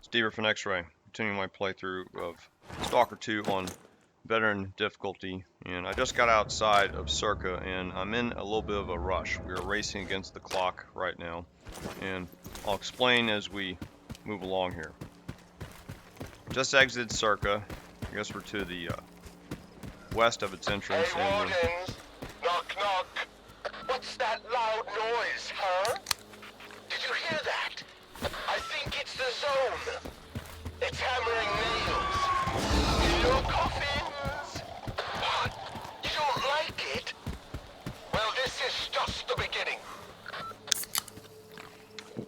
Stever from X-Ray, continuing my playthrough of Stalker 2 on veteran difficulty, and I just got outside of SIRCAA and I'm in a little bit of a rush. We are racing against the clock right now, and I'll explain as we move along here. Just exited SIRCAA. I guess we're to the west of its entrance. Hey, Wardens! Knock, knock! What's that loud noise, huh? Did you hear that? I think it's the zone. It's hammering nails. In your coffins? What? You don't like it? Well, this is just the beginning.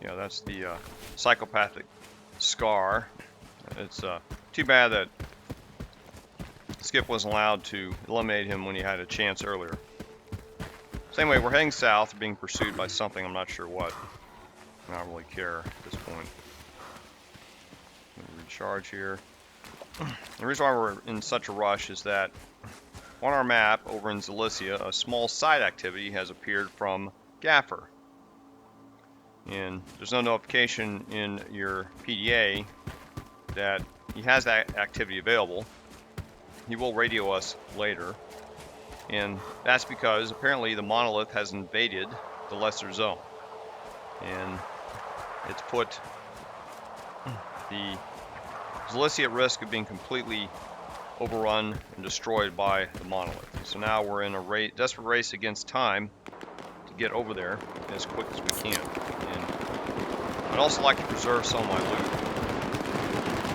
Yeah, that's the psychopathic Scar. It's too bad that Skip wasn't allowed to eliminate him when he had a chance earlier. So anyway, we're heading south, being pursued by something, I'm not sure what. I don't really care at this point. Recharge here. The reason why we're in such a rush is that on our map over in Zalissya, a small side activity has appeared from Gaffer. And there's no notification in your PDA that he has that activity available. He will radio us later. And that's because apparently the Monolith has invaded the Lesser Zone. And it's put the Zalissya at risk of being completely overrun and destroyed by the Monolith. So now we're in a desperate race against time to get over there as quick as we can. And I'd also like to preserve some of my loot.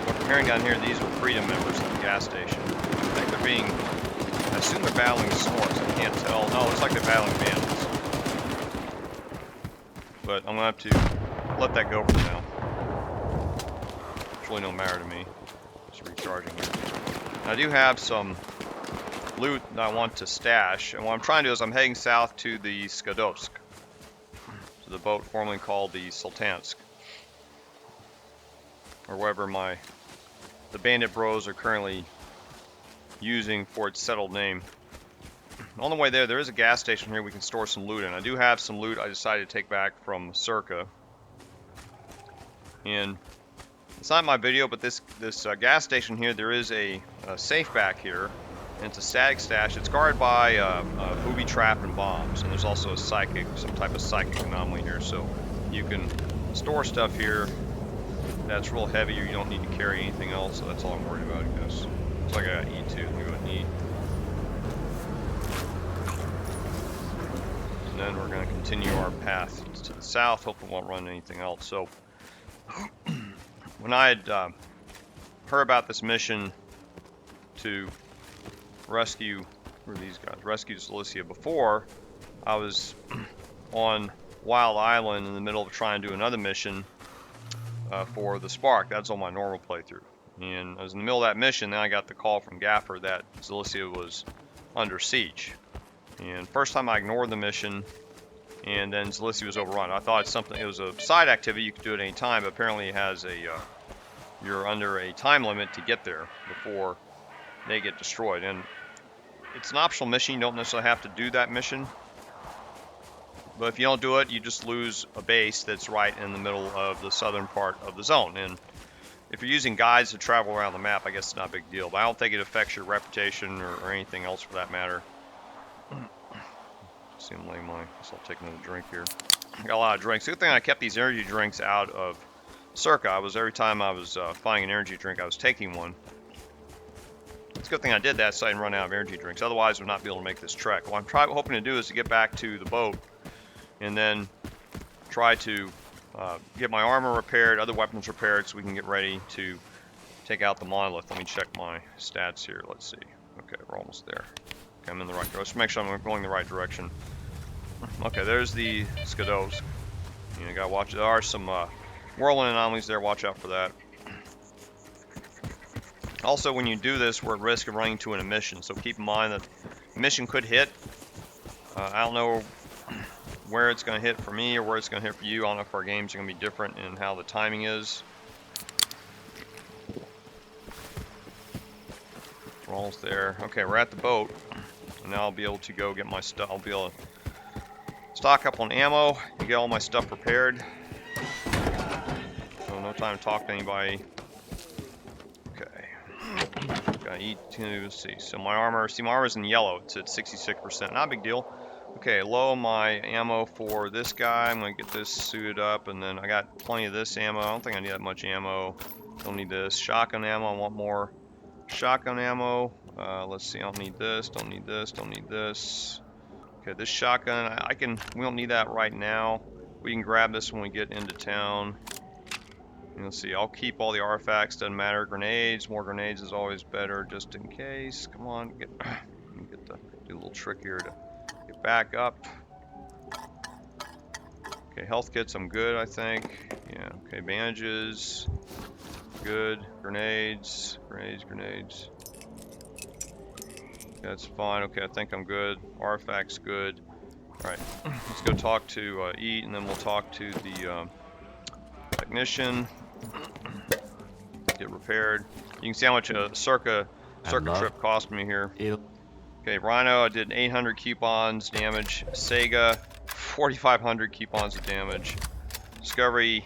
What we're hearing down here, these are Freedom members at the gas station. I think they're being, I assume they're battling snorts, I can't tell. No, it's like they're battling bandits. But I'm going to have to let that go for now. It's really no matter to me. Just recharging here. I do have some loot that I want to stash, and what I'm trying to do is I'm heading south to the Sultansk, to the boat formerly called the Sultansk, or wherever the bandit bros are currently using for its settled name. On the way there is a gas station here we can store some loot in. I do have some loot I decided to take back from SIRCAA. And it's not in my video, but this gas station here, there is a safe back here. And it's a static stash. It's guarded by booby trap and bombs. And there's also a some type of psychic anomaly here. So you can store stuff here that's real heavy, or you don't need to carry anything else. So that's all I'm worried about, I guess. Looks like I got E2. Let me go with E. And then we're going to continue our path to the south. Hopefully, won't run anything else. So, when I had heard about this mission to rescue, who are these guys? Rescue Zalissya before, I was on Wild Island in the middle of trying to do another mission for the Spark. That's on my normal playthrough. And I was in the middle of that mission, then I got the call from Gaffer that Zalissya was under siege. And first time I ignored the mission, and then Zalissya was overrun. I thought it was a side activity, you could do it any time, but apparently it has you're under a time limit to get there before they get destroyed. And it's an optional mission, you don't necessarily have to do that mission. But if you don't do it, you just lose a base that's right in the middle of the southern part of the zone. And if you're using guides to travel around the map, I guess it's not a big deal. But I don't think it affects your reputation or anything else for that matter. Seemingly I'll take another drink here. I got a lot of drinks. The good thing I kept these energy drinks out of SIRCAA. Every time I was finding an energy drink, I was taking one. It's a good thing I did that so I didn't run out of energy drinks. Otherwise, I would not be able to make this trek. What I'm hoping to do is to get back to the boat and then try to get my armor repaired, other weapons repaired, so we can get ready to take out the Monolith. Let me check my stats here. Let's see. Okay, we're almost there. Okay, I'm in the right direction. Let's make sure I'm going the right direction. Okay, there's the Sultansk. You gotta watch. There are some whirlwind anomalies there. Watch out for that. Also, when you do this, we're at risk of running into an emission. So keep in mind that the mission could hit. I don't know where it's going to hit for me or where it's going to hit for you. I don't know if our games are going to be different in how the timing is. We're almost there. Okay, we're at the boat. And now I'll be able to go get my stuff. I'll be able to stock up on ammo and get all my stuff prepared. So no time to talk to anybody. Gotta eat to see. So my armor, see my armor's in yellow. It's at 66%. Not a big deal. Okay, low my ammo for this guy. I'm gonna get this suited up, and then I got plenty of this ammo. I don't think I need that much ammo. Don't need this. Shotgun ammo. I want more shotgun ammo. Let's see. I don't need this. Don't need this. Don't need this. Okay, this shotgun. I can. We don't need that right now. We can grab this when we get into town. Let's see, I'll keep all the artifacts, doesn't matter. Grenades, more grenades is always better, just in case. Come on, do a little trick here to get back up. Okay, health kits, I'm good, I think. Yeah, okay, bandages, good. Grenades. That's fine, okay, I think I'm good. Artifacts, good. Alright, let's go talk to Eat, and then we'll talk to the technician. Get repaired. You can see how much a SIRCAA trip cost me here. Okay, Rhino, I did 800 coupons damage. Sega, 4,500 coupons of damage. Discovery,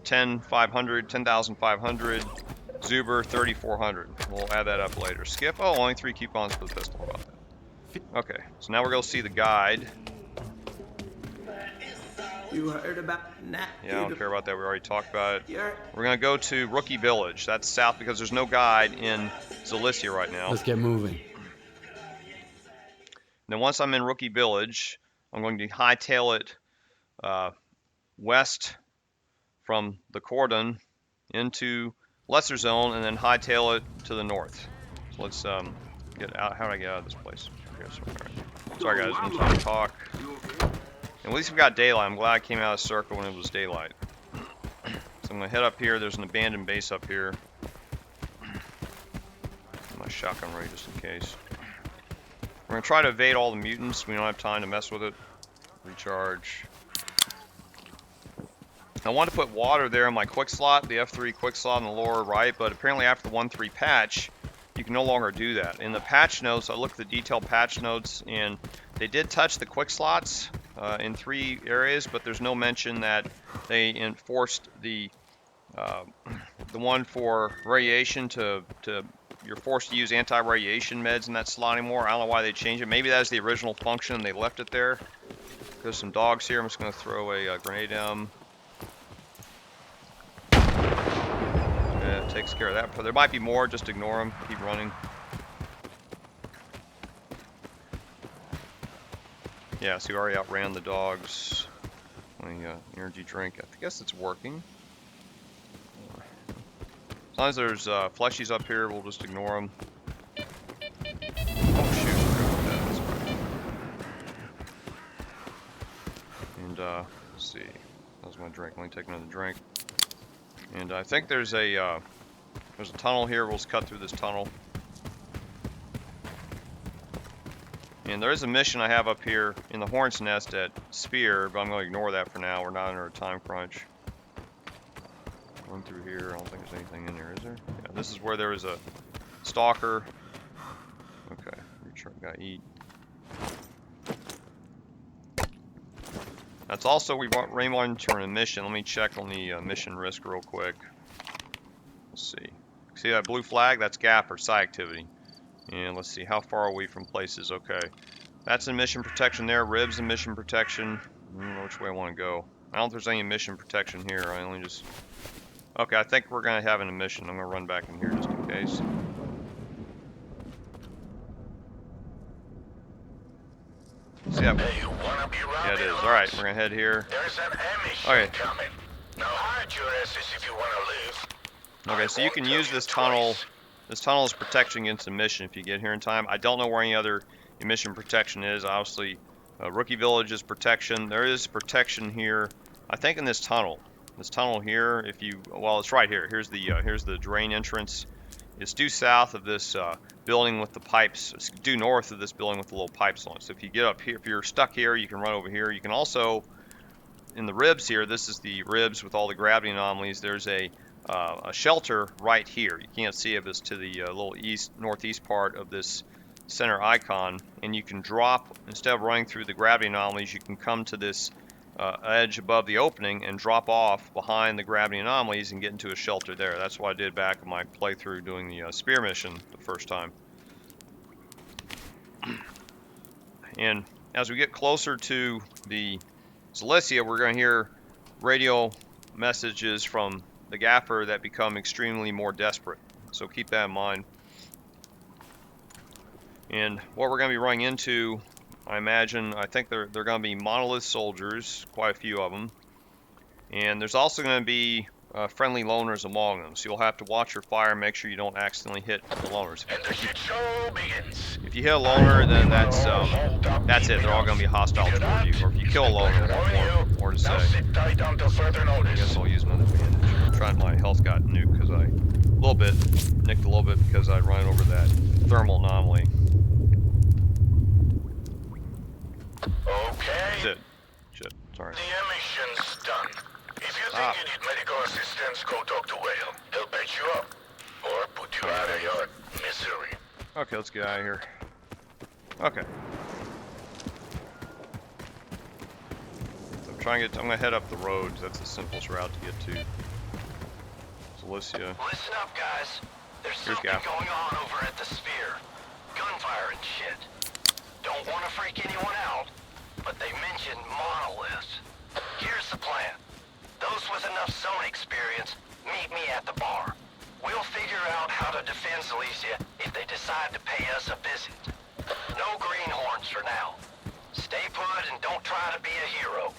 10,500. Zuber, 3,400. We'll add that up later. Skip, oh, only 3 coupons for the pistol. How about that? Okay, so now we're going to see the guide. You heard about that? Yeah, I don't care about that. We already talked about it. We're going to go to Rookie Village. That's south because there's no guide in Zalissya right now. Let's get moving. Then once I'm in Rookie Village, I'm going to hightail it west from the Cordon into Lesser Zone and then hightail it to the north. So let's get out. How do I get out of this place? Okay, sorry guys, I'm trying to talk. And at least we got daylight. I'm glad I came out of SIRCAA when it was daylight. So I'm going to head up here. There's an abandoned base up here. Get my shotgun ready just in case. We're going to try to evade all the mutants. We don't have time to mess with it. Recharge. I want to put water there in my quick slot, the F3 quick slot in the lower right, but apparently after the 1.3 patch, you can no longer do that. In the patch notes, I looked at the detailed patch notes, and they did touch the quick slots in 3 areas, but there's no mention that they enforced the one for radiation to you're forced to use anti-radiation meds in that slot anymore. I don't know why they changed it. Maybe that's the original function and they left it there. There's some dogs here. I'm just going to throw a grenade down. Yeah, it takes care of that. There might be more. Just ignore them. Keep running. Yeah, so we already outran the dogs. The energy drink. I guess it's working. As long as there's fleshies up here, we'll just ignore them. Oh shoot, that's right. And let's see. That was my drink. Let me take another drink. And I think there's a tunnel here. We'll just cut through this tunnel. And there is a mission I have up here in the Hornet's Nest at Spear, but I'm going to ignore that for now. We're not under a time crunch. Run through here. I don't think there's anything in there, is there? Yeah, this is where there was a Stalker. Okay, gotta eat. That's also, we want Raymond to run a mission. Let me check on the mission risk real quick. Let's see. See that blue flag? That's Gaffer, Psi activity. And let's see, how far are we from places? Okay. That's in mission protection there. Ribs in mission protection. I don't know which way I want to go. I don't think there's any mission protection here. I only just... Okay, I think we're going to have an emission. I'm going to run back in here just in case. See that? Hey, you wanna be Yeah, it is. Alright, we're going to head here. There's an emission Okay. coming. Now hide your asses if you wanna leave. Okay, so you can use this tunnel. This tunnel is protection against emission if you get here in time. I don't know where any other emission protection is. Obviously, Rookie Village is protection. There is protection here, I think, in this tunnel. This tunnel here, if you, well, it's right here. Here's the drain entrance. It's due south of this building with the pipes. It's due north of this building with the little pipes on it. So if you get up here, if you're stuck here, you can run over here. You can also, in the ribs here, this is the ribs with all the gravity anomalies. There's a shelter right here. You can't see it, but it's to the little northeast part of this center icon, and you can drop, instead of running through the gravity anomalies, you can come to this edge above the opening and drop off behind the gravity anomalies and get into a shelter there. That's what I did back in my playthrough doing the spear mission the first time. And as we get closer to the Zalissya, we're going to hear radio messages from the Gaffer that become extremely more desperate. So keep that in mind. And what we're going to be running into, I think they're going to be monolith soldiers, quite a few of them. And there's also going to be friendly loners among them, so you'll have to watch your fire and make sure you don't accidentally hit the loners. And the shit show begins. If you hit a loner, then that's it. They're all going to be hostile toward you. Or if you kill a loner, more to say. Now sit tight until further I notice. guess I'll use another bandage. My health got nuked because nicked a little bit because I ran over that thermal anomaly. Okay. That's it. Shit, sorry. The emission's done. If you think you need medical assistance, go talk to Whale. He'll patch you up. Or put you out of your misery. Okay, let's get out of here. Okay. So I'm gonna head up the roads. That's the simplest route to get to Zalissya. Listen up, guys. There's Here's something Gaffer. going on over at the Sphere. Gunfire and shit. Don't want to freak anyone out, but they mentioned monoliths. Here's the plan. Those with enough zone experience, meet me at the bar. We'll figure out how to defend Zalissya if they decide to pay us a visit. No greenhorns for now. Stay put and don't try to be a hero.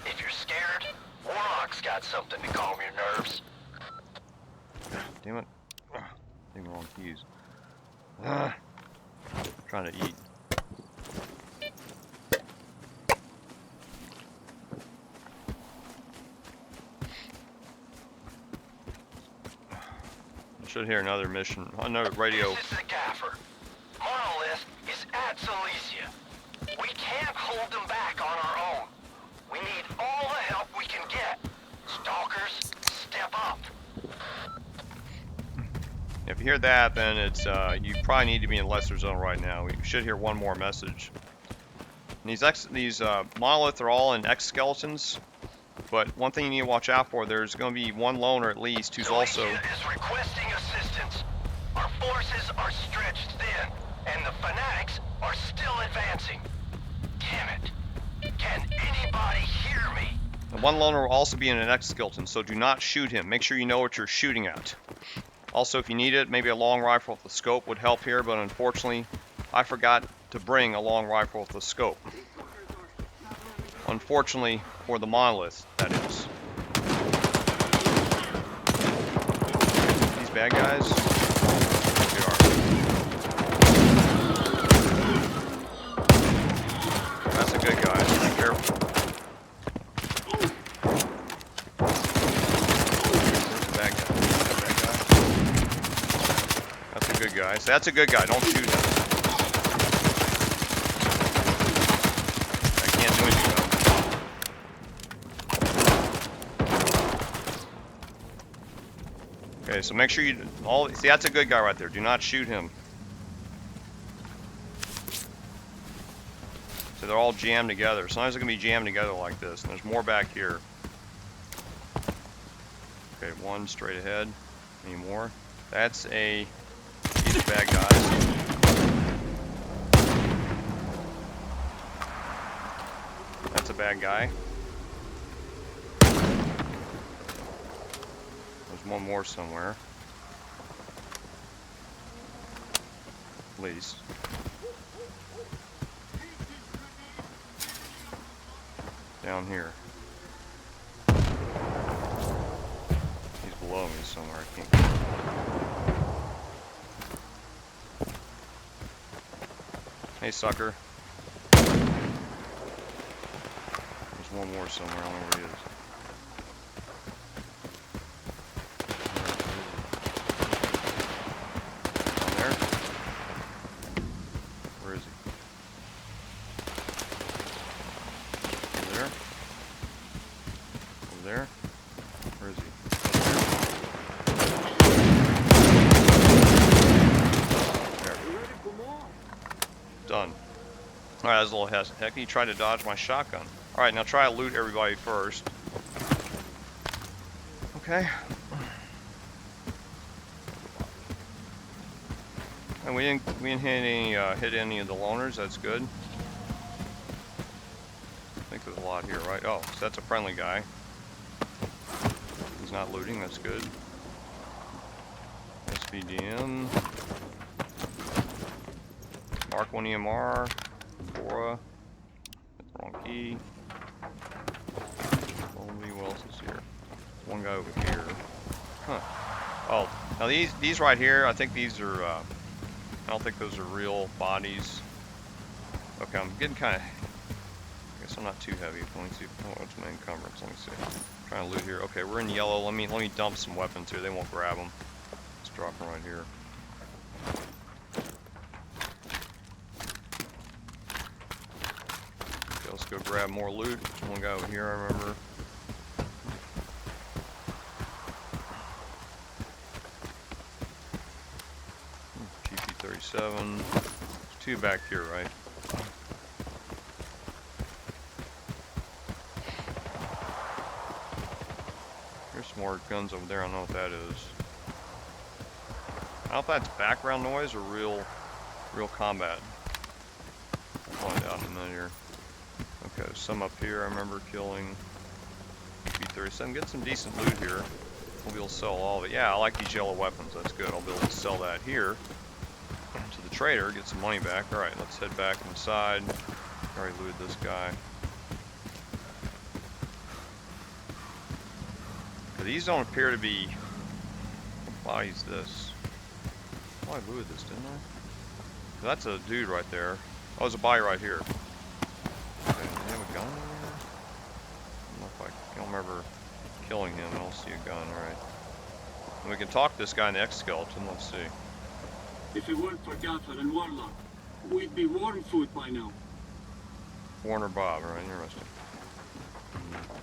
If you're scared, Warlock's got something to calm your nerves. Damn it. Taking the wrong keys. Trying to eat. I should hear another mission. Another radio. This is the Gaffer. Monolith is at Zalissya. We can't hold them back on our own. We need all the help we can get. Stalkers, step up. If you hear that, then it's you probably need to be in lesser zone right now. We should hear one more message. And these monoliths are all in exoskeletons, but one thing you need to watch out for, there's going to be one loner at least who's also... Zalissya is requesting assistance. Our forces are stretched thin, and the fanatics are still advancing. Damn it. Can anybody hear me? And one loner will also be in an exoskeleton, so do not shoot him. Make sure you know what you're shooting at. Also, if you need it, maybe a long rifle with a scope would help here, but unfortunately, I forgot to bring a long rifle with a scope. Unfortunately, for the monolith, that is. These bad guys, they are. That's a good guy. Be careful. Good guy. So that's a good guy. Don't shoot him. I can't do anything though. Okay, so make sure you see that's a good guy right there. Do not shoot him. So they're all jammed together. Sometimes they're gonna be jammed together like this, and there's more back here. Okay, one straight ahead. Any more? That's a These are bad guys. That's a bad guy. There's one more somewhere. At least. Down here. He's below me somewhere. I can't. Hey, sucker. There's one more somewhere. I don't know where he is. Down there? Where is he? Over there? Over there? Where is he? Done. Alright, that's a little hecky. He tried to dodge my shotgun. Alright, now try to loot everybody first. Okay. And we didn't hit any of the loners, that's good. I think there's a lot here, right? Oh, so that's a friendly guy. He's not looting, that's good. SVDM. Mark 1 EMR. Bora. That's the wrong key. What else is here? There's one guy over here. Huh. Oh, now these right here, I think these are, I don't think those are real bodies. Okay, I'm getting kind of, I guess I'm not too heavy. Let me see, what's my encumbrance? Let me see. I'm trying to loot here. Okay, we're in yellow. Let me dump some weapons here. They won't grab them. Let's drop them right here. Okay, let's go grab more loot. There's one guy over here, I remember. GP37. There's two back here, right? There's some more guns over there. I don't know what that is. I don't know if that's background noise or real combat. I'll find out in a minute here. Okay, some up here. I remember killing GP37. Get some decent loot here. We'll be able to sell all of it. Yeah, I like these yellow weapons. That's good. I'll be able to sell that here to the trader, get some money back. Alright, let's head back inside. Already looted this guy. These don't appear to be... Wow, he's this. Oh, I looted this, didn't I? That's a dude right there. Oh, there's a body right here. Okay, do they have a gun in there? I don't remember killing him. I don't see a gun. Alright. And we can talk to this guy in the exoskeleton. Let's see. If it weren't for Gaffer and Warlock, we'd be warm food by now. Warner Bob, right? Interesting.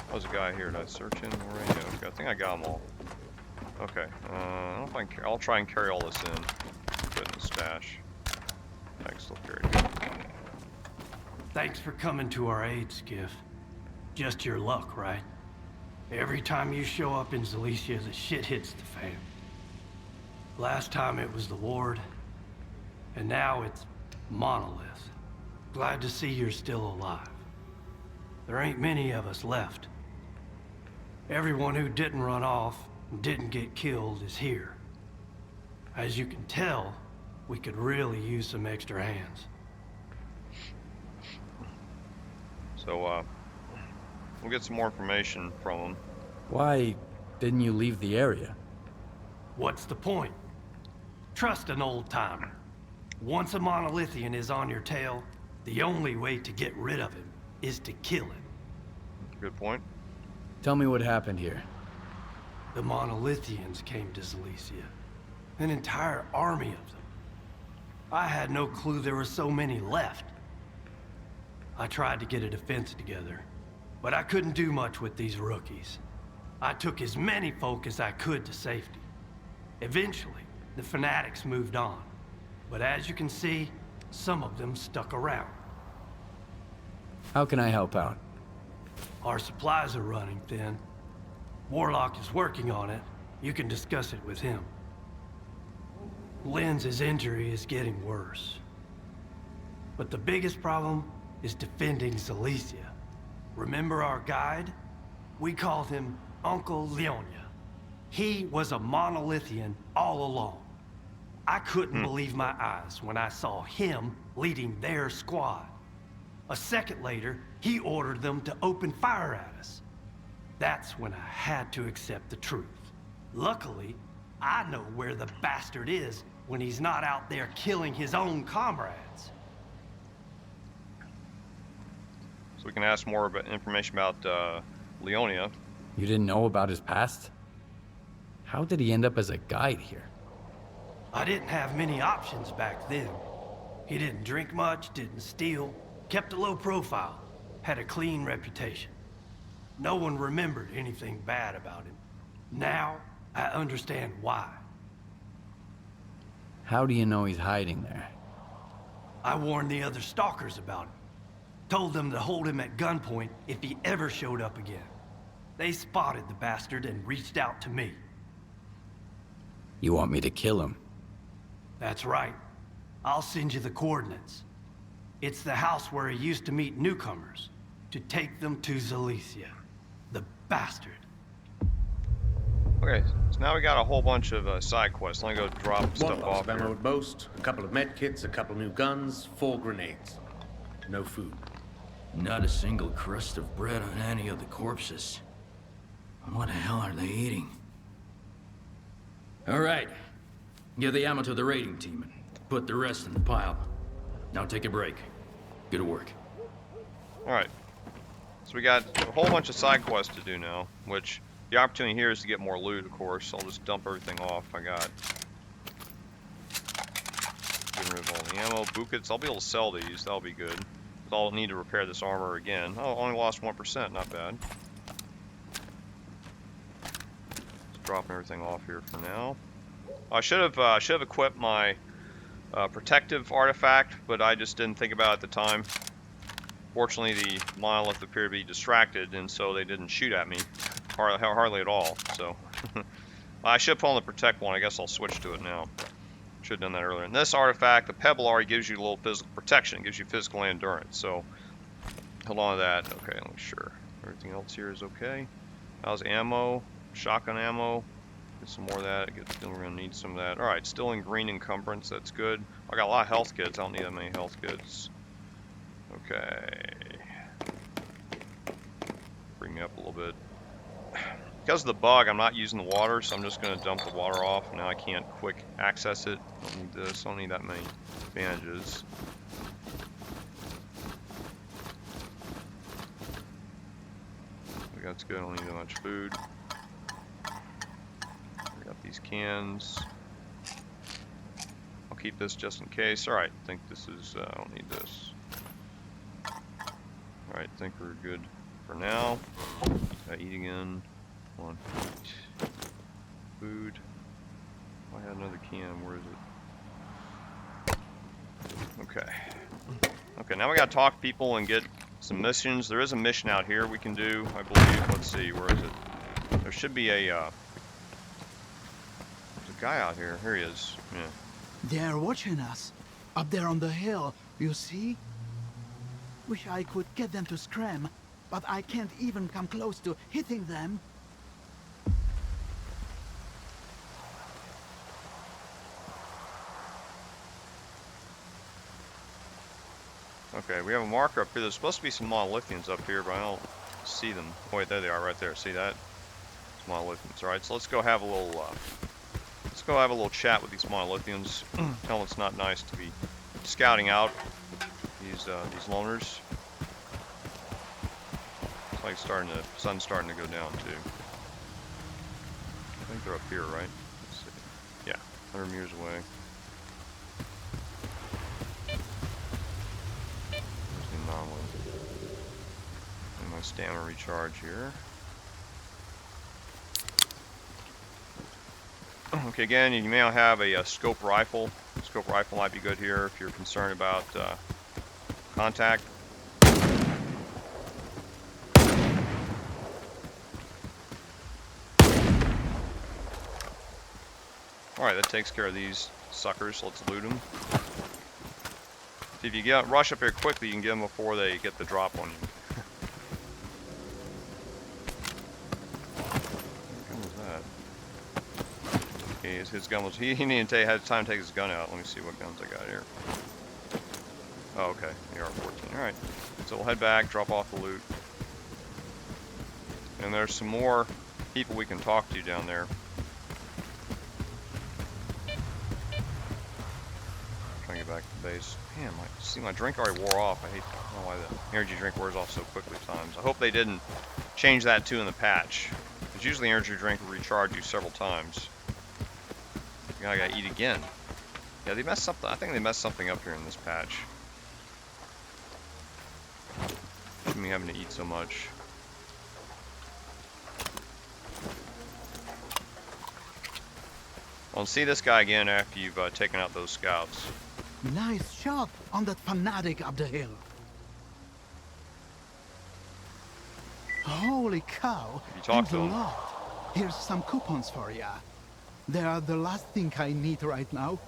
There's a guy here. Did I search him? Where are you? Okay, I think I got them all. Okay. I don't know if I can. I'll try and carry all this in. Put it in the stash. Thanks. Still carry it. Thanks for coming to our aid, Skiff. Just your luck, right? Every time you show up in Zalissya, the shit hits the fan. Last time it was the Ward, and now it's Monolith. Glad to see you're still alive. There ain't many of us left. Everyone who didn't run off and didn't get killed is here. As you can tell, we could really use some extra hands. So, we'll get some more information from him. Why didn't you leave the area? What's the point? Trust an old-timer. Once a Monolithian is on your tail, the only way to get rid of him is to kill him. Good point. Tell me what happened here. The Monolithians came to Zalissya. An entire army of them. I had no clue there were so many left. I tried to get a defense together, but I couldn't do much with these rookies. I took as many folk as I could to safety. Eventually, the fanatics moved on. But as you can see, some of them stuck around. How can I help out? Our supplies are running thin. Warlock is working on it. You can discuss it with him. Lenz's injury is getting worse. But the biggest problem is defending Zalissya. Remember our guide? We called him Uncle Leonia. He was a Monolithian all along. I couldn't believe my eyes when I saw him leading their squad. A second later, he ordered them to open fire at us. That's when I had to accept the truth. Luckily, I know where the bastard is when he's not out there killing his own comrades. So we can ask more about information about Leonia. You didn't know about his past? How did he end up as a guide here? I didn't have many options back then. He didn't drink much, didn't steal, kept a low profile, had a clean reputation. No one remembered anything bad about him. Now, I understand why. How do you know he's hiding there? I warned the other stalkers about him. Told them to hold him at gunpoint if he ever showed up again. They spotted the bastard and reached out to me. You want me to kill him? That's right. I'll send you the coordinates. It's the house where he used to meet newcomers, to take them to Zalissya. The bastard. Okay, so now we got a whole bunch of side quests. Let me go drop stuff One lots off of ammo here. at most, a couple of med kits, a couple of new guns, 4 grenades. No food. Not a single crust of bread on any of the corpses. What the hell are they eating? All right. Give the ammo to the raiding team and put the rest in the pile. Now take a break. Get to work. Alright. So we got a whole bunch of side quests to do now, which the opportunity here is to get more loot, of course. I'll just dump everything off I got. Get rid of all the ammo. Buckets, I'll be able to sell these. That'll be good. I'll need to repair this armor again. Oh, only lost 1%. Not bad. Just dropping everything off here for now. I should have equipped my protective artifact, but I just didn't think about it at the time. Fortunately, the monolith appeared to be distracted, and so they didn't shoot at me hardly at all. So I should put on the protect one. I guess I'll switch to it now. Should have done that earlier. And this artifact, the pebble already gives you a little physical protection. It gives you physical endurance. So hold on to that. Okay, let me sure. Everything else here is okay. How's ammo? Shotgun ammo. Get some more of that. I get the feeling we're gonna need some of that. Alright, still in green encumbrance, that's good. I got a lot of health kits, I don't need that many health kits. Okay. Bring me up a little bit. Because of the bug, I'm not using the water, so I'm just gonna dump the water off. Now I can't quick access it. Don't need this, don't need that many bandages. That's good, I don't need that much food. Got these cans. I'll keep this just in case. Alright, I think this is, I don't need this. Alright, I think we're good for now. Eat again. Come on, eat. Food. I had another can, where is it? Okay. Okay, now we gotta talk to people and get some missions. There is a mission out here we can do, I believe. Let's see, where is it? There should be a, there's a guy out here. Here he is. Yeah. They're watching us. Up there on the hill, you see? Wish I could get them to scram, but I can't even come close to hitting them. Okay, we have a marker up here. There's supposed to be some Monolithians up here, but I don't see them. Oh, wait, there they are, right there. See that? It's Monolithians. All right, so let's go have a little chat with these Monolithians. Tell them it's not nice to be scouting out these loners. It's like sun's starting to go down too. I think they're up here, right? Let's see. Yeah, 100 meters away. And my stamina recharge here. Okay, again, you may not have a scope rifle. Scope rifle might be good here if you're concerned about contact. Alright, that takes care of these suckers, so let's loot them. If you rush up here quickly, you can get them before they get the drop on you. What gun was that? Okay, his gun was. He didn't had time to take his gun out. Let me see what guns I got here. Oh, okay, the AR-14. Alright, so we'll head back, drop off the loot. And there's some more people we can talk to down there. Trying to get back to the base. Damn, my drink already wore off. I don't know why the energy drink wears off so quickly at times. I hope they didn't change that too in the patch. Because usually energy drink will recharge you several times. Now I gotta eat again. Yeah, they messed something. I think they messed something up here in this patch. Me having to eat so much. I'll see this guy again after you've taken out those scouts. Nice shot on that fanatic up the hill. Holy cow! You talk Thanks to a him. lot. Here's some coupons for ya. They are the last thing I need right now.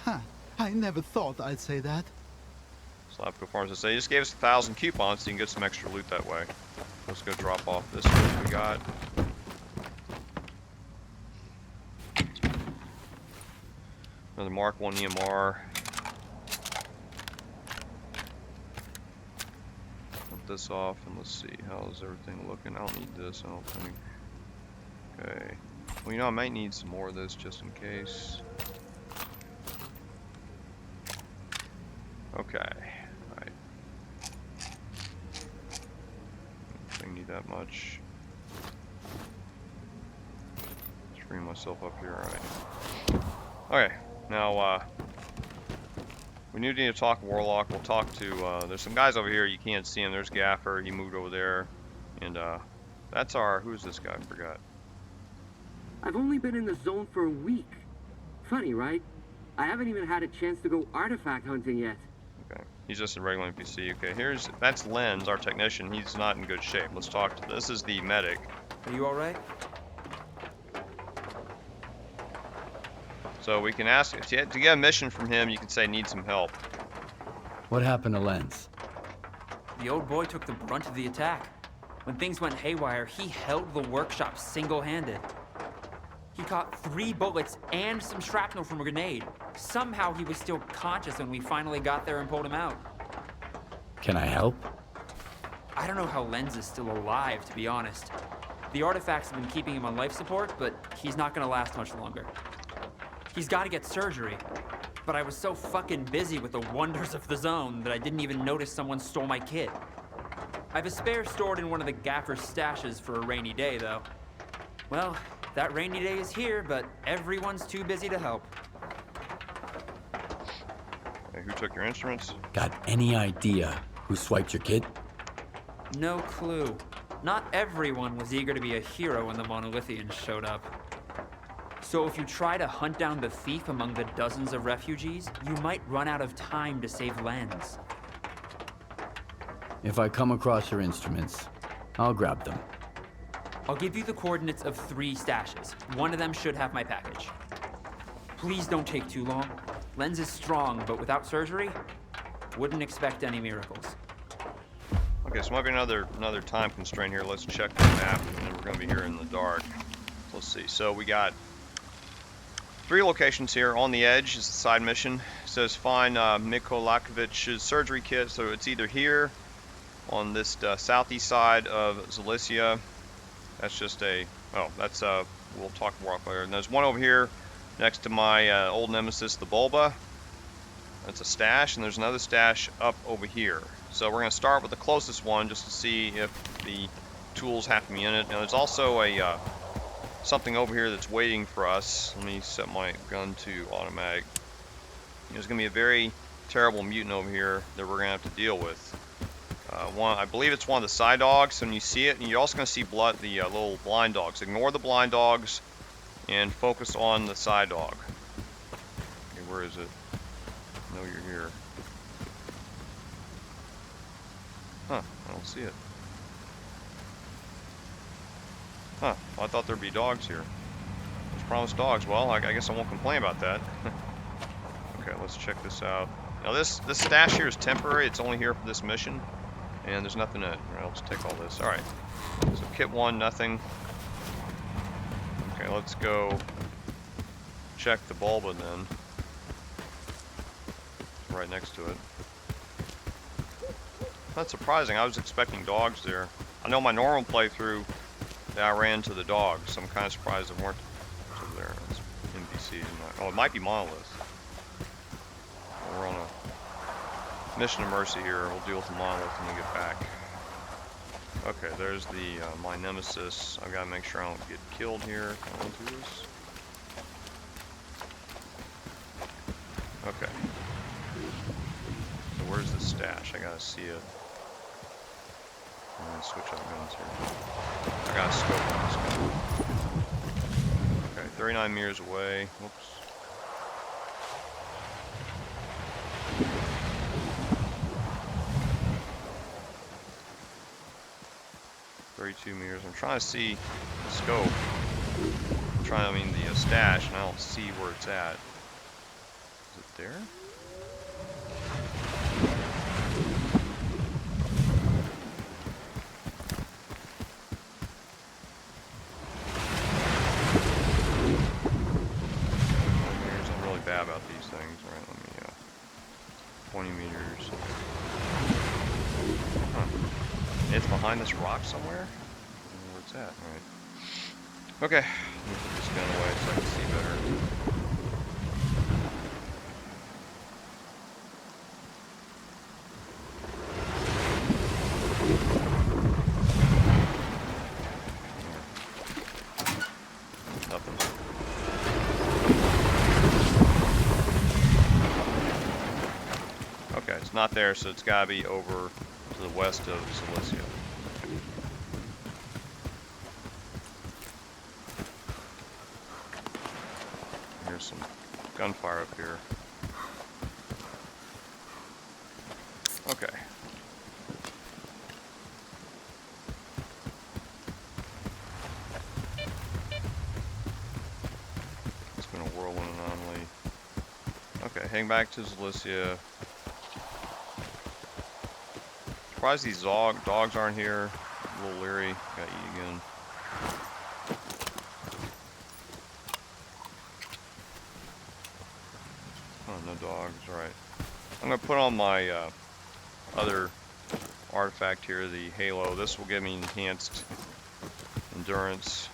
Huh, I never thought I'd say that. Slap coupons. So he just gave us 1,000 coupons, so you can get some extra loot that way. Let's go drop off this one we got. Another Mark 1 EMR. Put this off and let's see, how's everything looking? I don't need this, I don't think. Okay. Well, you know, I might need some more of this just in case. Okay. Alright. Don't need that much. Just bring myself up here, alright. Okay, now, we need to talk Warlock. We'll talk to, there's some guys over here, you can't see him. There's Gaffer, he moved over there. And, that's our, who's this guy? I forgot. I've only been in the zone for a week. Funny, right? I haven't even had a chance to go artifact hunting yet. Okay, he's just a regular NPC. Okay, that's Lenz, our technician. He's not in good shape. Let's talk to, this is the medic. Are you alright? So we can ask, to get a mission from him, you can say need some help. What happened to Lenz? The old boy took the brunt of the attack. When things went haywire, he held the workshop single-handed. He caught 3 bullets and some shrapnel from a grenade. Somehow he was still conscious when we finally got there and pulled him out. Can I help? I don't know how Lenz is still alive, to be honest. The artifacts have been keeping him on life support, but he's not gonna last much longer. He's gotta get surgery. But I was so fucking busy with the wonders of the zone that I didn't even notice someone stole my kit. I have a spare stored in one of the Gaffer's stashes for a rainy day, though. Well, that rainy day is here, but everyone's too busy to help. Okay, who took your instruments? Got any idea who swiped your kid? No clue. Not everyone was eager to be a hero when the Monolithians showed up. So if you try to hunt down the thief among the dozens of refugees, you might run out of time to save Lenz. If I come across your instruments, I'll grab them. I'll give you the coordinates of 3 stashes. One of them should have my package. Please don't take too long. Lenz is strong, but without surgery, wouldn't expect any miracles. Okay, so might be another time constraint here. Let's check the map, and then we're going to be here in the dark. Let's see. So we got 3 locations here. On the edge is the side mission. It says find Mykolayich's surgery kit. So it's either here on this southeast side of Zalissya. That's just a, that's we'll talk more about later. And there's one over here next to my old nemesis, the Bulba. That's a stash, and there's another stash up over here. So we're going to start with the closest one just to see if the tools have to be in it. Now there's also a something over here that's waiting for us. Let me set my gun to automatic. There's going to be a very terrible mutant over here that we're going to have to deal with. I believe it's one of the Psi-dogs. When you see it, and you're also going to see blood, the little blind dogs. Ignore the blind dogs and focus on the Psi-dog. Okay, where is it? I know you're here. Huh, I don't see it. Huh, well, I thought there'd be dogs here. There's promised dogs. Well, I guess I won't complain about that. Okay, let's check this out. Now this stash here is temporary. It's only here for this mission. And there's nothing in it. Alright, let's take all this. Alright. So kit 1, nothing. Okay, let's go check the Bulba then. It's right next to it. That's surprising. I was expecting dogs there. I know my normal playthrough that I ran to the dogs, so I'm kind of surprised there weren't over there. It's NPCs. Oh, it might be Monolith. We're on a mission of mercy here. We'll deal with the Monolith when we get back. Okay, there's the my nemesis. I've got to make sure I don't get killed here. Can I do this? Okay. So where's the stash? I gotta see it. I'm gonna switch out guns here. I got a scope on this gun. Okay, 39 meters away. Whoops. 32 meters. I'm trying to see the scope. I mean the stash, and I don't see where it's at. Is it there? I'm really bad about these things. All right, let me 20 meters. Huh. It's behind this rock somewhere? I don't know where it's at. All right. Okay, let me put this gun away so I can see better. Nothing. Okay, it's not there, so it's gotta be over to the west of Zalissya. Some gunfire up here. Okay. It's been a whirlwind anomaly. Okay, hang back to Zalissya. Surprised these dogs aren't here. A little leery. Got eat again. No dogs, alright. I'm going to put on my other artifact here, the Halo. This will give me enhanced endurance.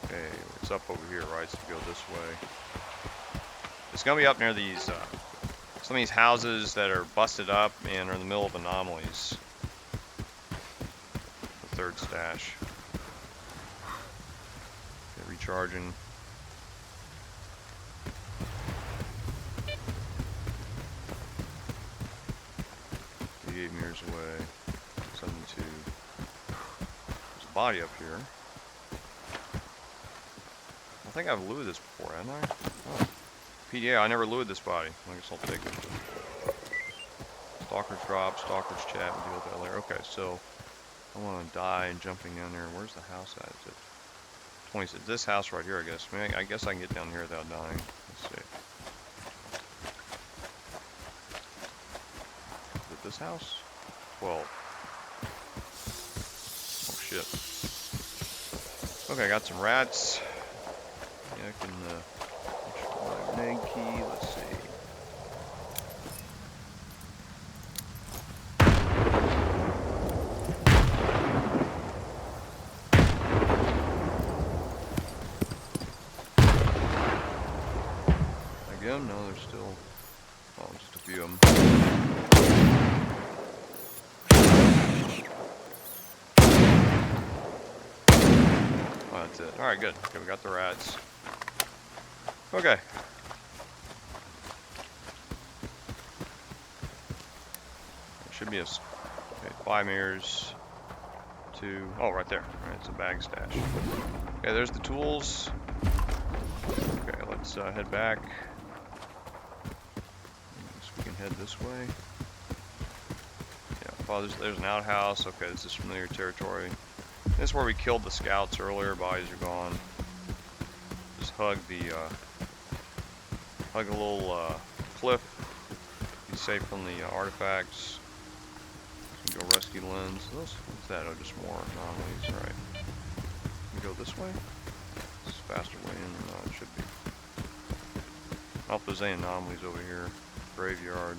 Okay, it's up over here, right? So go this way. It's going to be up near these, some of these houses that are busted up and are in the middle of anomalies. The third stash. Okay, recharging. 8 meters away. 72. There's a body up here. I think I've looted this before, haven't I? Oh. PDA, I never looted this body. I guess I'll take it. Stalker's drop, Stalker's chat, we'll deal with that later. Okay, so I want to die jumping down there. Where's the house at? Is it 26? This house right here, I guess. I guess I can get down here without dying. Let's see. This house? 12. Oh shit. Okay, I got some rats. Yeah, I can my grenade key, let's see. Again? No, there's still just a few of them. That's it. Alright, good. Okay, we got the rats. Okay. There should be a... Okay, 5 meters. 2... Oh, right there. Alright, it's a bag stash. Okay, there's the tools. Okay, let's head back. So we can head this way. Yeah, oh, there's an outhouse. Okay, this is familiar territory. This is where we killed the scouts earlier. Bodies are gone. Just hug a little cliff. Be safe from the artifacts. We can go rescue Lens. What's that? Oh, just more anomalies. All right. We go this way. This is a faster way in. No, it should be. I hope there's any anomalies over here. Graveyard.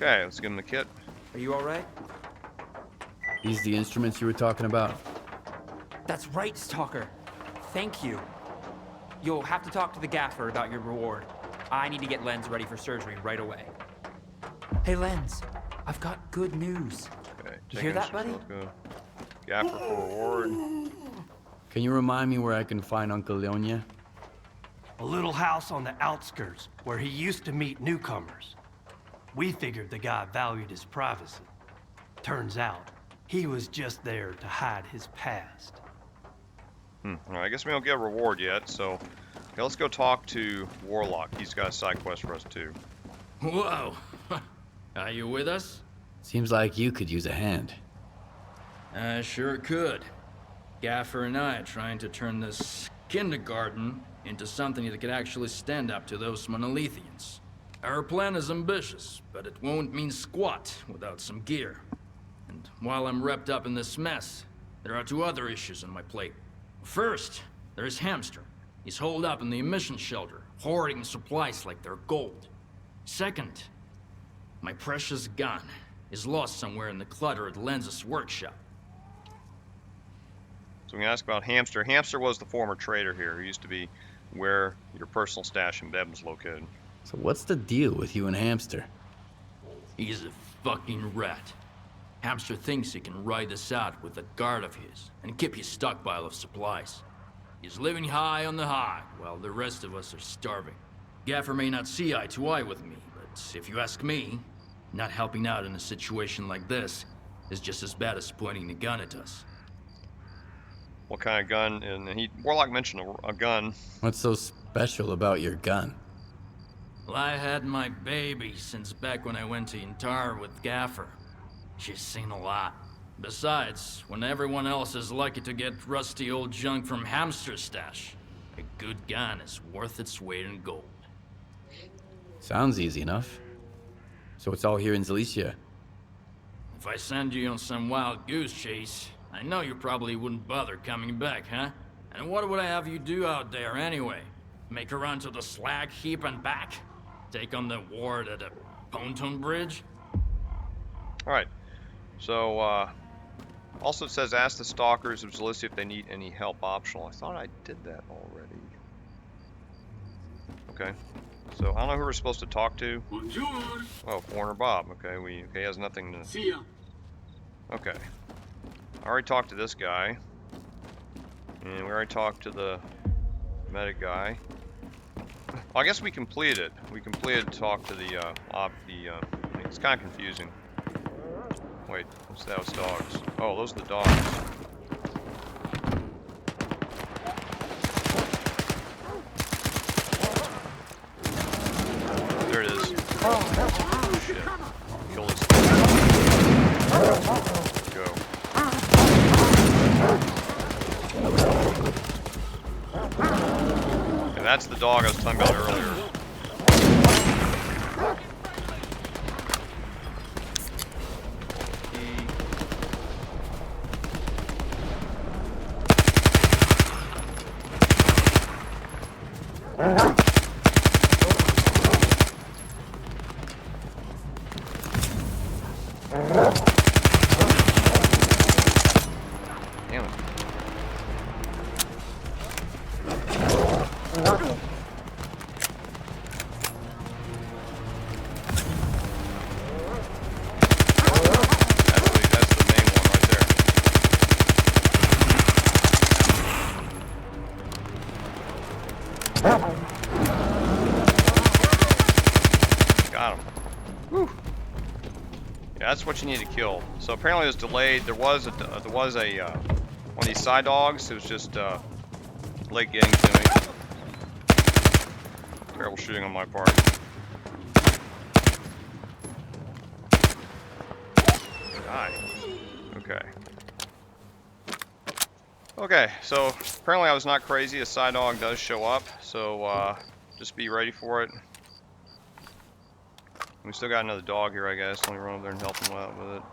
Okay, let's give him the kit. Are you alright? These the instruments you were talking about? That's right, Stalker. Thank you. You'll have to talk to the Gaffer about your reward. I need to get Lens ready for surgery right away. Hey, Lens. I've got good news. Okay, you hear that, buddy? Gaffer for reward. Can you remind me where I can find Uncle Leonia? A little house on the outskirts where he used to meet newcomers. We figured the guy valued his privacy. Turns out, he was just there to hide his past. Alright, I guess we don't get a reward yet, so Okay, let's go talk to Warlock. He's got a side quest for us too. Whoa! Are you with us? Seems like you could use a hand. I sure could. Gaffer and I are trying to turn this kindergarten into something that could actually stand up to those Monolithians. Our plan is ambitious, but it won't mean squat without some gear. And while I'm wrapped up in this mess, there are 2 other issues on my plate. First, there's Hamster. He's holed up in the Emission shelter, hoarding supplies like they're gold. Second, my precious gun is lost somewhere in the clutter at Lenz's workshop. So we can ask about Hamster. Hamster was the former trader here. He used to be where your personal stash in Bed was located. So what's the deal with you and Hamster? He's a fucking rat. Hamster thinks he can ride this out with a guard of his and keep his stockpile of supplies. He's living high on the hog while the rest of us are starving. Gaffer may not see eye to eye with me, but if you ask me, not helping out in a situation like this is just as bad as pointing a gun at us. What kind of gun? And Warlock mentioned a gun. What's so special about your gun? Well, I had my baby since back when I went to Yantar with Gaffer. She's seen a lot. Besides, when everyone else is lucky to get rusty old junk from Hamster's stash, a good gun is worth its weight in gold. Sounds easy enough. So it's all here in Zalissya. If I send you on some wild goose chase, I know you probably wouldn't bother coming back, huh? And what would I have you do out there anyway? Make a run to the slag heap and back? Take on the ward at a pontoon bridge? Alright. So, also it says ask the Stalkers of Zalissya if they need any help optional. I thought I did that already. Okay. So, I don't know who we're supposed to talk to. Bonjour. Oh, Foreigner Bob. Okay, he has nothing to... See ya. Okay. I already talked to this guy. And we already talked to the medic guy. Well, I guess we completed it. We completed to talk to the, it's kind of confusing. Wait, what's that? It's dogs. Oh, those are the dogs. There it is. Oh, shit. Kill this thing. Go. And that's the dog I was talking about earlier. Damn it. That's the main one right there. Got him. Whew. Yeah, that's what you need to kill. So apparently it was delayed. There was a one of these Psi-dogs. It was just late getting to me. Terrible shooting on my part. Die. Okay. Okay, so apparently I was not crazy. A Psi-dog does show up, so just be ready for it. We still got another dog here, I guess. Let me run over there and help him out with it.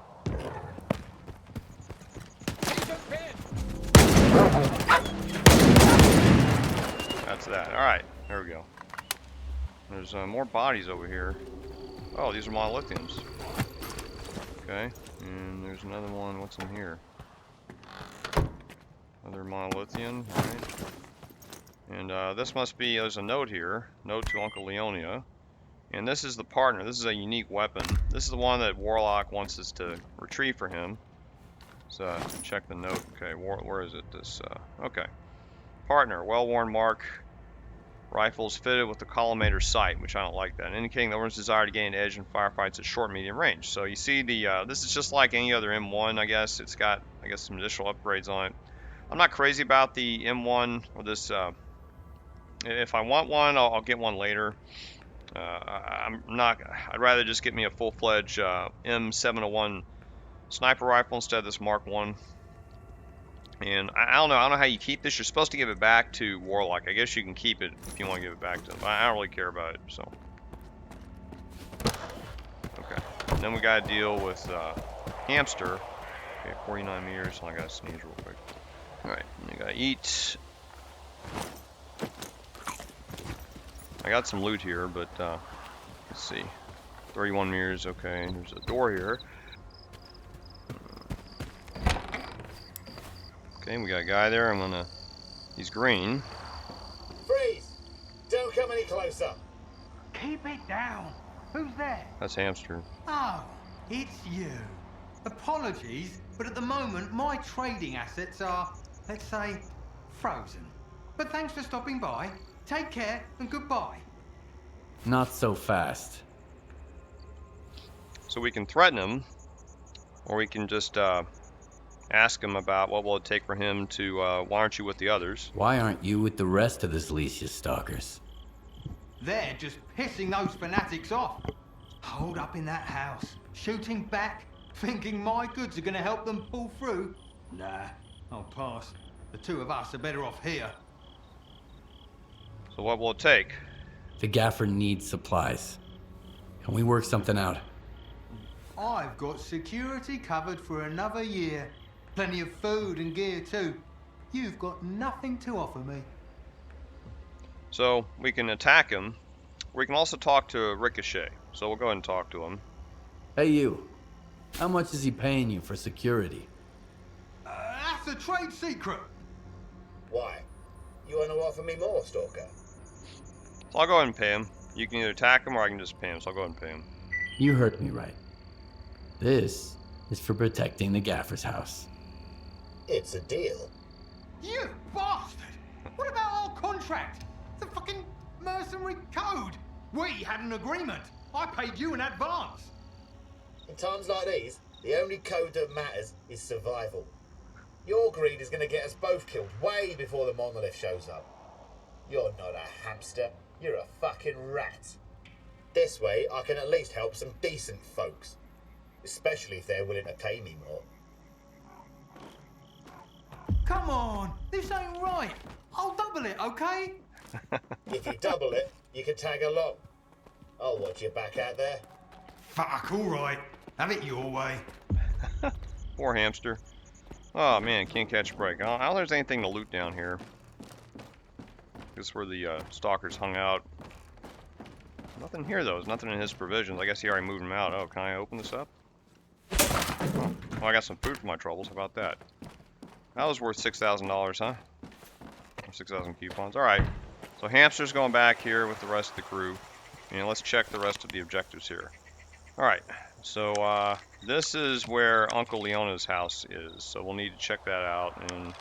That's that. Alright, there we go. There's more bodies over here. Oh, these are Monolithians. Okay, and there's another one. What's in here? Another Monolithian, right? And this must be, there's a note here. Note to Uncle Leonia. And this is the partner. This is a unique weapon. This is the one that Warlock wants us to retrieve for him. So check the note. Okay, where is it? This. Okay. Partner, well-worn mark. Rifles fitted with the collimator sight, which I don't like that, indicating the owner's desire to gain edge in firefights at short, medium range. So you see the. This is just like any other M1, I guess. It's got, I guess, some additional upgrades on it. I'm not crazy about the M1 or this If I want one, I'll get one later. I'm not. I'd rather just get me a full-fledged M701 sniper rifle instead of this Mark 1. And I don't know. I don't know how you keep this. You're supposed to give it back to Warlock. I guess you can keep it if you want to give it back to him. I don't really care about it. So. Okay. And then we got to deal with Hamster. Okay, 49 meters. I gotta sneeze real quick. All right. We gotta eat. I got some loot here, but let's see. 31 meters. Okay. There's a door here. Okay, we got a guy there. He's green. Freeze! Don't come any closer. Keep it down. Who's there? That's Hamster. Oh, it's you. Apologies, but at the moment my trading assets are, let's say, frozen. But thanks for stopping by. Take care and goodbye. Not so fast. So we can threaten him, or we can just ask him about what will it take for him to, why aren't you with the others? Why aren't you with the rest of the Zalissya stalkers? They're just pissing those fanatics off. Hold up in that house, shooting back, thinking my goods are gonna help them pull through. Nah, I'll pass. The two of us are better off here. So what will it take? The Gaffer needs supplies. Can we work something out? I've got security covered for another year. Plenty of food and gear too. You've got nothing to offer me. So we can attack him. We can also talk to Ricochet. So we'll go ahead and talk to him. Hey you, how much is he paying you for security? That's a trade secret. Why? You want to offer me more, Stalker? So I'll go ahead and pay him. You can either attack him or I can just pay him. So I'll go ahead and pay him. You heard me right. This is for protecting the Gaffer's house. It's a deal. You bastard! What about our contract? The fucking mercenary code. We had an agreement. I paid you in advance. In times like these, the only code that matters is survival. Your greed is going to get us both killed way before the monolith shows up. You're not a hamster. You're a fucking rat. This way, I can at least help some decent folks. Especially if they're willing to pay me more. Come on, this ain't right. I'll double it, okay? If you double it, you can tag along. I'll watch your back out there. Fuck, all right. Have it your way. Poor Hamster. Oh man, can't catch a break. I don't think there's anything to loot down here. This is where the stalkers hung out. Nothing here though. There's nothing in his provisions. I guess he already moved them out. Oh, can I open this up? Oh, I got some food for my troubles. How about that? That was worth $6,000, huh? Or 6,000 coupons. All right. So Hamster's going back here with the rest of the crew. And let's check the rest of the objectives here. All right. So this is where Uncle Leona's house is. So we'll need to check that out. And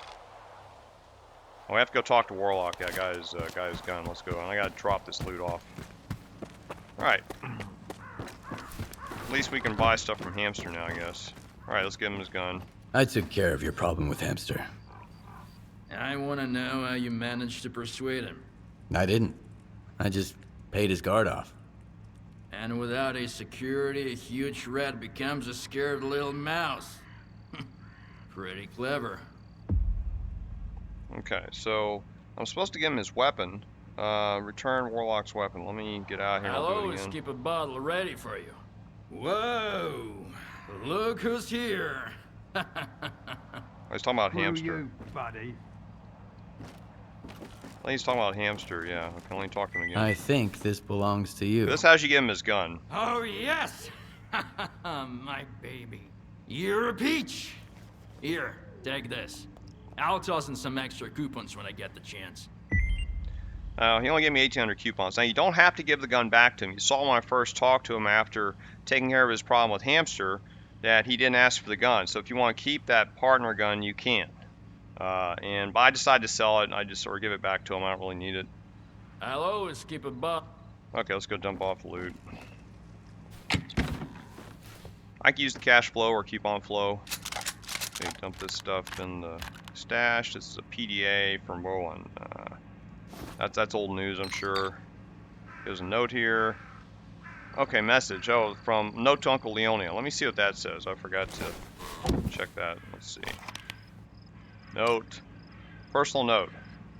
oh, we have to go talk to Warlock. Yeah, got his gun. Let's go. And I got to drop this loot off. All right. At least we can buy stuff from Hamster now, I guess. All right, let's give him his gun. I took care of your problem with Hamster. I want to know how you managed to persuade him. I didn't. I just paid his guard off. And without a security, a huge rat becomes a scared little mouse. Pretty clever. Okay, so I'm supposed to give him his weapon. Return Warlock's weapon. Let me get out here. I'll always keep a bottle ready for you. Whoa! Look who's here! I was talking about Hamster. You, buddy? I think he's talking about Hamster, yeah. I can only talk to him again. I think this belongs to you. This is how you give him his gun. Oh, yes! My baby. You're a peach! Here, take this. I'll toss in some extra coupons when I get the chance. He only gave me 1,800 coupons. Now, you don't have to give the gun back to him. You saw when I first talked to him after taking care of his problem with Hamster that he didn't ask for the gun. So if you want to keep that partner gun, you can. But I decided to sell it, and I just sort of give it back to him. I don't really need it. I'll always keep a buck. Okay, let's go dump off the loot. I can use the cash flow or coupon flow. Okay, dump this stuff in the stash. This is a PDA from Bowen. That's old news, I'm sure. There's a note here. Okay, message. Oh, from note to Uncle Leonia. Let me see what that says. I forgot to check that. Let's see. Note. Personal note.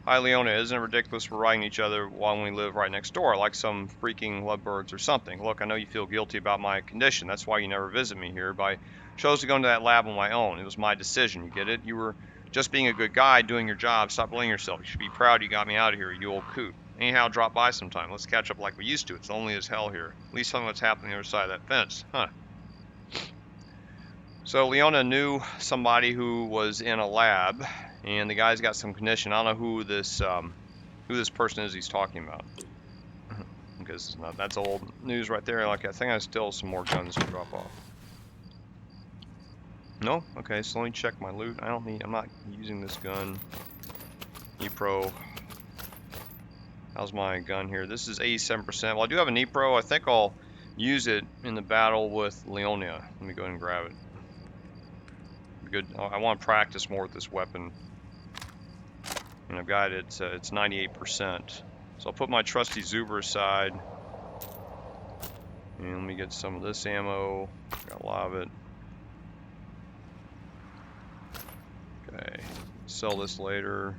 Hi, Leonia. Isn't it ridiculous we're writing each other while we live right next door, like some freaking lovebirds or something? Look, I know you feel guilty about my condition. That's why you never visit me here, but I chose to go into that lab on my own. It was my decision. You get it? You were just being a good guy, doing your job. Stop blaming yourself. You should be proud you got me out of here, you old coot. Anyhow, drop by sometime. Let's catch up like we used to. It's lonely as hell here. At least tell me what's happening on the other side of that fence. Huh. So Leona knew somebody who was in a lab, and the guy's got some condition. I don't know who this person is he's talking about. Because that's old news right there. Like, I think I still have some more guns to drop off. No? Okay, so let me check my loot. I'm not using this gun. E-Pro. How's my gun here? This is 87%. Well, I do have an E-Pro. I think I'll use it in the battle with Leonia. Let me go ahead and grab it. Good. I want to practice more with this weapon. And I've got it, it's 98%. So I'll put my trusty Zuber aside. And let me get some of this ammo. Got a lot of it. Okay. Sell this later.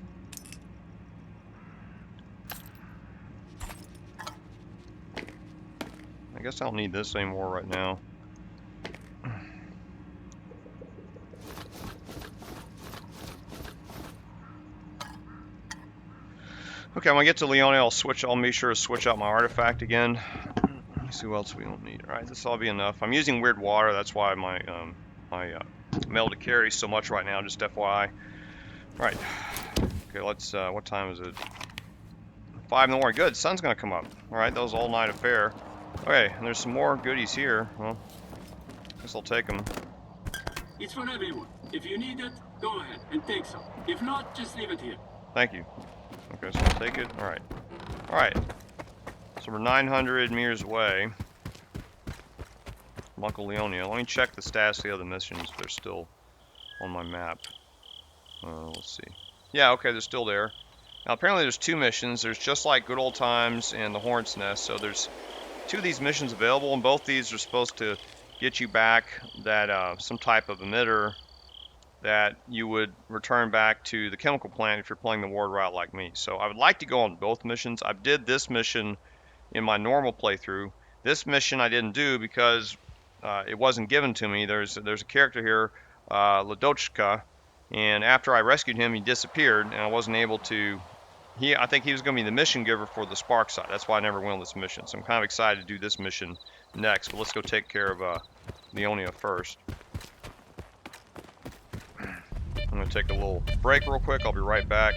I guess I don't need this anymore right now. Okay, when I get to Leonia, I'll make sure to switch out my artifact again. Let's see what else we don't need. All right, this will be enough. I'm using weird water. That's why my mail to carry so much right now. Just FYI. All right. Okay, let's. What time is it? 5 in the morning. Good. Sun's gonna come up. All right, that was all night affair. Okay, and there's some more goodies here. Well, guess I'll take them. It's for everyone. If you need it, go ahead and take some. If not, just leave it here. Thank you. Okay, so I'll take it. All right. All right. So we're 900 meters away from Uncle Leonia. Let me check the status of the other missions. They're still on my map. Let's see. Yeah, okay, they're still there. Now, apparently there's 2 missions. There's Just Like Good Old Times and the Hornet's Nest. So there's 2 of these missions available, and both these are supposed to get you back that some type of emitter that you would return back to the chemical plant if you're playing the ward route like me. So I would like to go on both missions. I did this mission in my normal playthrough. This mission I didn't do because it wasn't given to me. There's a character here, Ladochka, and after I rescued him, he disappeared, and I wasn't able to. I think he was going to be the mission giver for the Spark side. That's why I never went on this mission. So I'm kind of excited to do this mission next. But let's go take care of Leonia first. I'm going to take a little break real quick. I'll be right back.